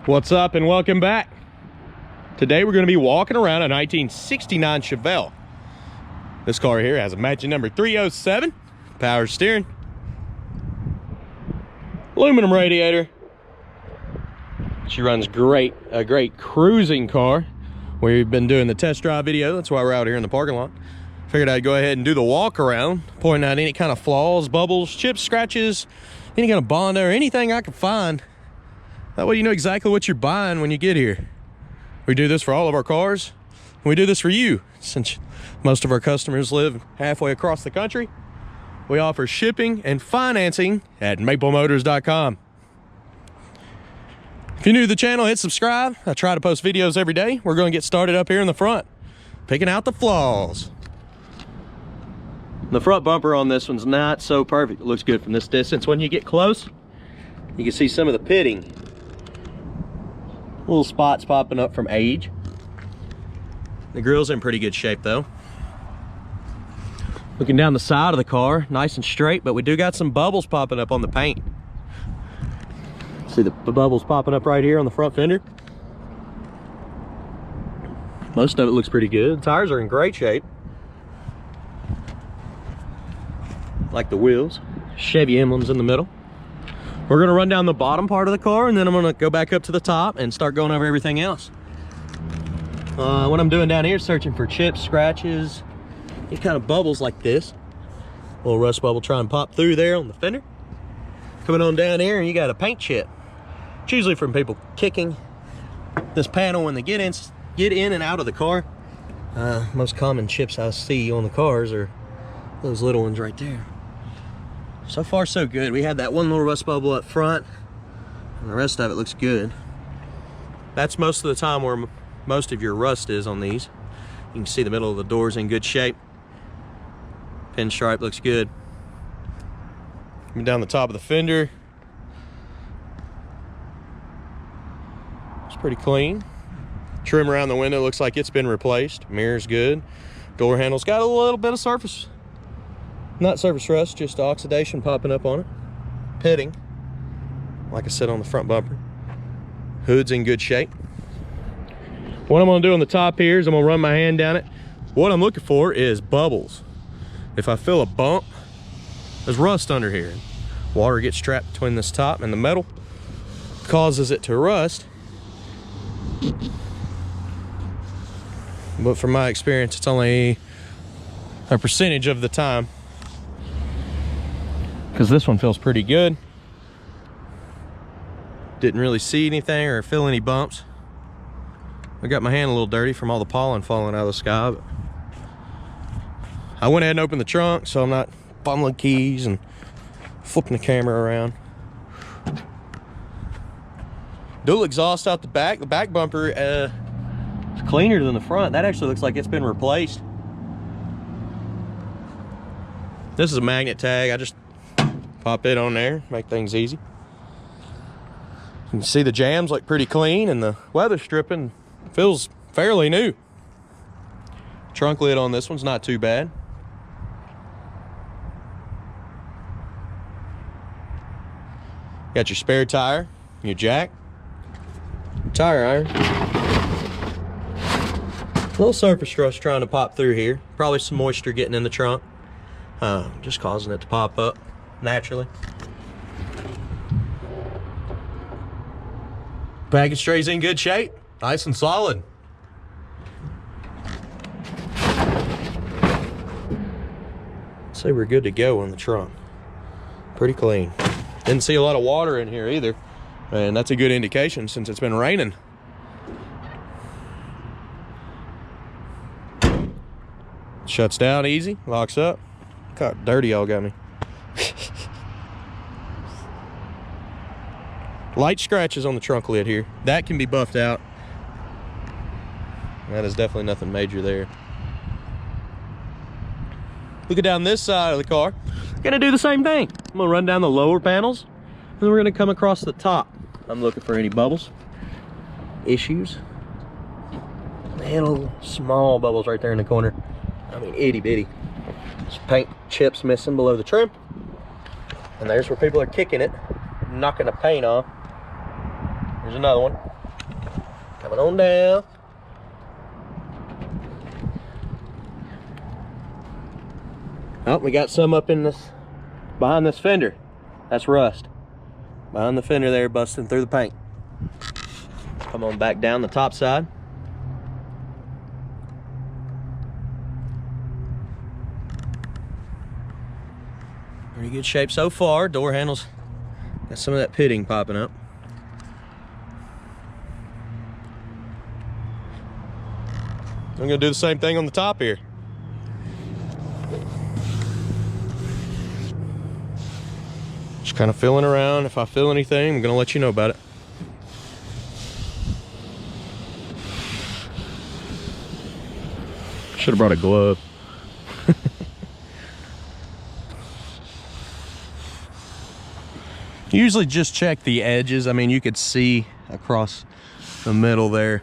What's up and welcome back. Today we're going to be walking around a 1969 Chevelle. This car here has a matching number 307, power steering, aluminum radiator. She runs great, a great cruising car. We've been doing the test drive video, that's why we're out here in the parking lot. Figured I'd go ahead and do the walk around, pointing out any kind of flaws, bubbles, chips, scratches, any kind of Bondo or anything I could find. That way you know exactly what you're buying when you get here. We do this for all of our cars. We do this for you. Since most of our customers live halfway across the country, we offer shipping and financing at maplemotors.com. If you're new to the channel, hit subscribe. I try to post videos every day. We're going to get started up here in the front, picking out the flaws. The front bumper on this one's not so perfect. It looks good from this distance. When you get close, you can see some of the pitting. Little spots popping up from age. The grill's in pretty good shape though. Looking down the side of the car, nice and straight, but we do got some bubbles popping up on the paint. See the bubbles popping up right here on the front fender. Most of it looks pretty good. The tires are in great shape. Like the wheels. Chevy emblems in the middle. We're going to run down the bottom part of the car, and then I'm going to go back up to the top and start going over everything else. What I'm doing down here is searching for chips, scratches, any kind of bubbles like this. Little rust bubble trying to pop through there on the fender. Coming on down here, and you got a paint chip. It's usually from people kicking this panel when they get in and out of the car. Most common chips I see on the cars are those little ones right there. So far so good. We had that one little rust bubble up front, and the rest of it looks good. That's most of the time where most of your rust is on these. You can see the middle of the door's in good shape. Pinstripe looks good. Coming down the top of the fender, it's pretty clean. Trim around the window looks like it's been replaced. Mirror's good. Door handle's got a little bit of surface. Not surface rust, just oxidation popping up on it. Pitting, like I said, on the front bumper. Hood's in good shape. What I'm gonna do on the top here is I'm gonna run my hand down it. What I'm looking for is bubbles. If I feel a bump, there's rust under here. Water gets trapped between this top and the metal, causes it to rust. But from my experience, it's only a percentage of the time. Because this one feels pretty good. Didn't really see anything or feel any bumps. I got my hand a little dirty from all the pollen falling out of the sky, but I went ahead and opened the trunk so I'm not fumbling keys and flipping the camera around. Dual exhaust out the back. The back bumper is cleaner than the front. That actually looks like it's been replaced. This is a magnet tag. I just pop it on there, make things easy. You can see the jams look pretty clean, and the weather stripping feels fairly new. Trunk lid on this one's not too bad. Got your spare tire, your jack, tire iron. A little surface rust trying to pop through here. Probably some moisture getting in the trunk, just causing it to pop up naturally. Package tray's in good shape, nice and solid. So we're good to go on the trunk. Pretty clean. Didn't see a lot of water in here either, and that's a good indication since it's been raining. Shuts down easy, locks up. Look how dirty y'all got me. Light scratches on the trunk lid here. That can be buffed out. That is definitely nothing major there. Looking down this side of the car, gonna do the same thing. I'm gonna run down the lower panels, and then we're gonna come across the top. I'm looking for any bubbles, issues. Little small bubbles right there in the corner. I mean, itty bitty. Some paint chips missing below the trim. And there's where people are kicking it, knocking the paint off. There's another one. Coming on down. Oh, we got some up in this, behind this fender. That's rust. Behind the fender there, busting through the paint. Come on back down the top side. Pretty good shape so far. Door handles got some of that pitting popping up. I'm gonna do the same thing on the top here. Just kind of feeling around. If I feel anything, I'm gonna let you know about it. Should have brought a glove. Usually just check the edges. I mean, you could see across the middle there.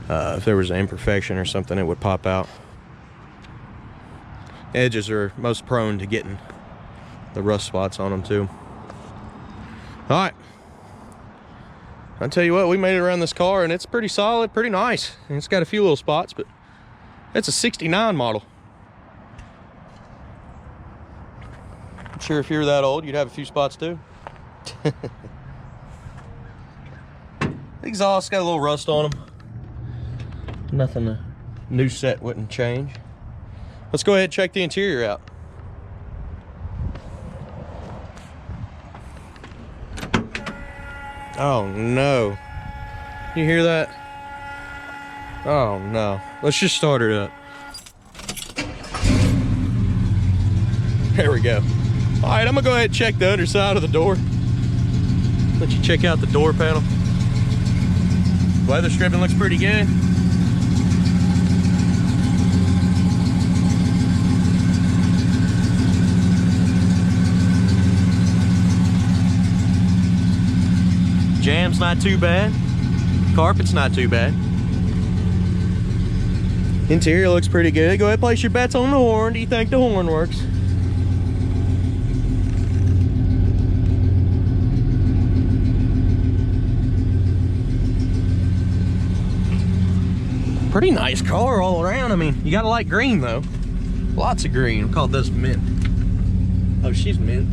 If there was an imperfection or something, it would pop out. Edges are most prone to getting the rust spots on them too. All right. I'll tell you what, we made it around this car and it's pretty solid, pretty nice. And it's got a few little spots, but it's a 69 model. I'm sure if you're that old, you'd have a few spots too. Exhaust got a little rust on them. Nothing a new set wouldn't change. Let's go ahead and check the interior out. Oh no. You hear that? Oh no. Let's just start it up. There we go. All right, I'm gonna go ahead and check the underside of the door. Let you check out the door panel. Weather stripping looks pretty good. Jam's not too bad. Carpet's not too bad. Interior looks pretty good. Go ahead and place your bets on the horn. Do you think the horn works? Pretty nice car all around. I mean, you gotta like green though. Lots of green. I'll call this mint. Oh, she's mint.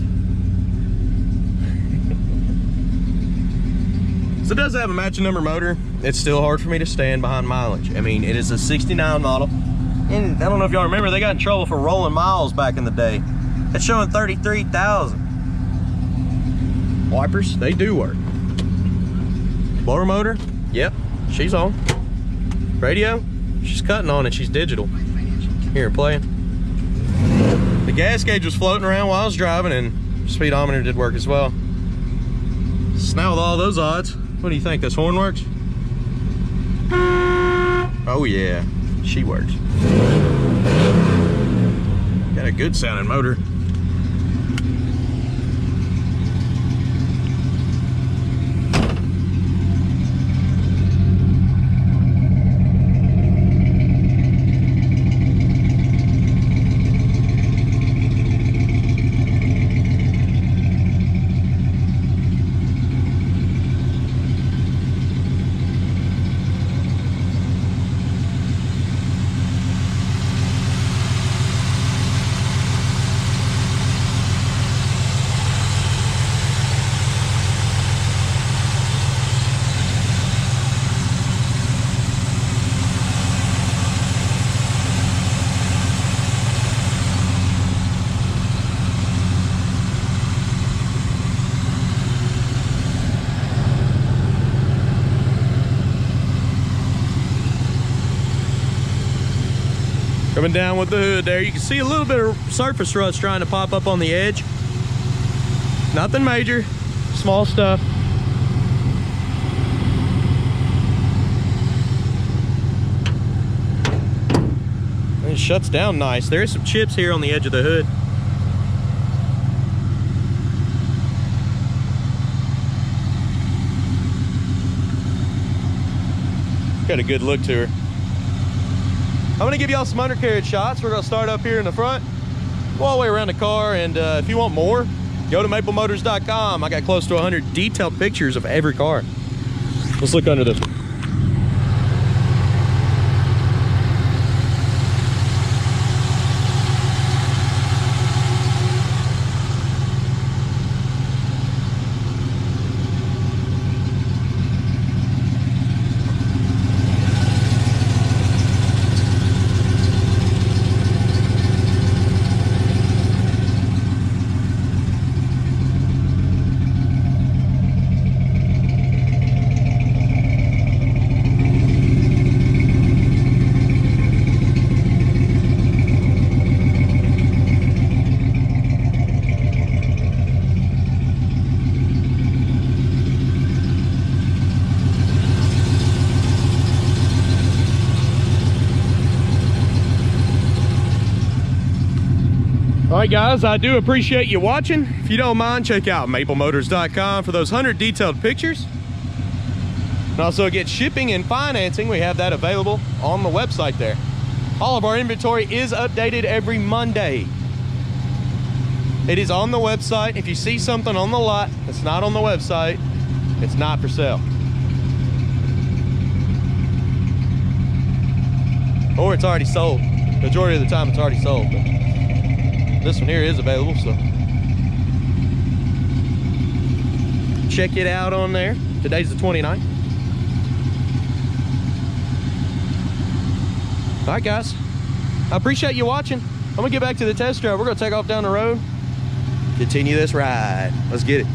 So it does have a matching number motor. It's still hard for me to stand behind mileage. I mean, it is a 69 model. And I don't know if y'all remember, they got in trouble for rolling miles back in the day. It's showing 33,000. Wipers, they do work. Blower motor, yep, she's on. Radio, she's cutting on it, she's digital. Here, playing. The gas gauge was floating around while I was driving and speedometer did work as well. So now with all those odds, what do you think, this horn works? Oh yeah, she works. Got a good sounding motor. Coming down with the hood there, you can see a little bit of surface rust trying to pop up on the edge. Nothing major, small stuff. And it shuts down nice. There is some chips here on the edge of the hood. Got a good look to her. I'm gonna give y'all some undercarriage shots. We're gonna start up here in the front, go all the way around the car, and if you want more, go to maplemotors.com. I got close to 100 detailed pictures of every car. Let's look under this one. All right, guys, I do appreciate you watching. If you don't mind, check out maplemotors.com for those 100 detailed pictures. And also get shipping and financing. We have that available on the website there. All of our inventory is updated every Monday. It is on the website. If you see something on the lot that's not on the website, it's not for sale. Or it's already sold. Majority of the time it's already sold, but this one here is available, so check it out on there. Today's the 29th. All right, guys, I appreciate you watching. I'm gonna get back to the test drive. We're gonna take off down the road, continue this ride. Let's get it.